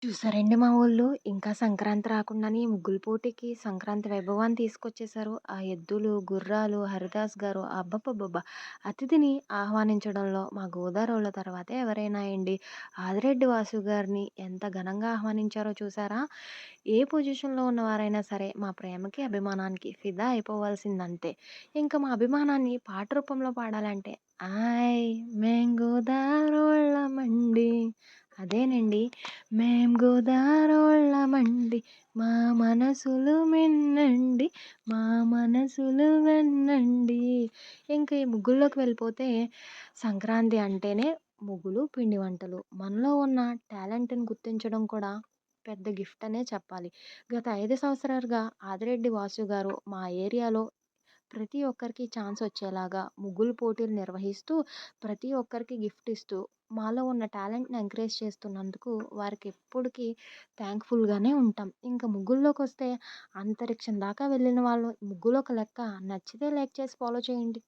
చూసారండి మా వోళ్ళు ఇంకా సంక్రాంతి రాకుండానే ఈ ముగ్గుల పోటీకి సంక్రాంతి వైభవాన్ని తీసుకొచ్చేసారు. ఆ ఎద్దులు, గుర్రాలు, హరిదాస్ గారు అబ్బబ్బబ్బబ్బా! అతిథిని ఆహ్వానించడంలో మా గోదారోళ్ళ తర్వాతే ఎవరైనా ఏంటి, ఆదిరెడ్డి వాసు గారిని ఎంత ఘనంగా ఆహ్వానించారో చూసారా? ఏ పొజిషన్‌లో ఉన్నవారైనా సరే మా ప్రేమకి, అభిమానానికి ఫిదా అయిపోవాల్సిందంతే. ఇంక మా అభిమానాన్ని పాట రూపంలో పాడాలంటే, ఆయ్ మేం గోదారోళ్ళమండి అదేనండి. మేం గోదారోళ్ళమండి మా మనసులు మిన్నండి మా మనసులు వెన్నండి. ఇంక ఈ ముగ్గుల్లోకి వెళ్ళిపోతే సంక్రాంతి అంటేనే ముగ్గులు, పిండి వంటలు. మనలో ఉన్న టాలెంట్‌ని గుర్తించడం కూడా పెద్ద గిఫ్ట్ అనే చెప్పాలి. గత 5 సంవత్సరాలుగా ఆదిరెడ్డి వాసు గారు మా ఏరియాలో ప్రతి ఒక్కరికి ఛాన్స్ వచ్చేలాగా ముగ్గులు పోటీలు నిర్వహిస్తూ, ప్రతి ఒక్కరికి గిఫ్ట్ ఇస్తూ, మాలో ఉన్న టాలెంట్‌ని ఎంకరేజ్ చేస్తున్నందుకు వారికి ఎప్పటికి థాంక్‌ఫుల్‌గానే ఉంటాం. ఇంక ముగ్గుల్లోకొస్తే అంతరిక్షం దాకా వెళ్ళిన వాళ్ళు ముగ్గులు ఒక లెక్క. నచ్చితే లైక్ చేసి ఫాలో చేయండి.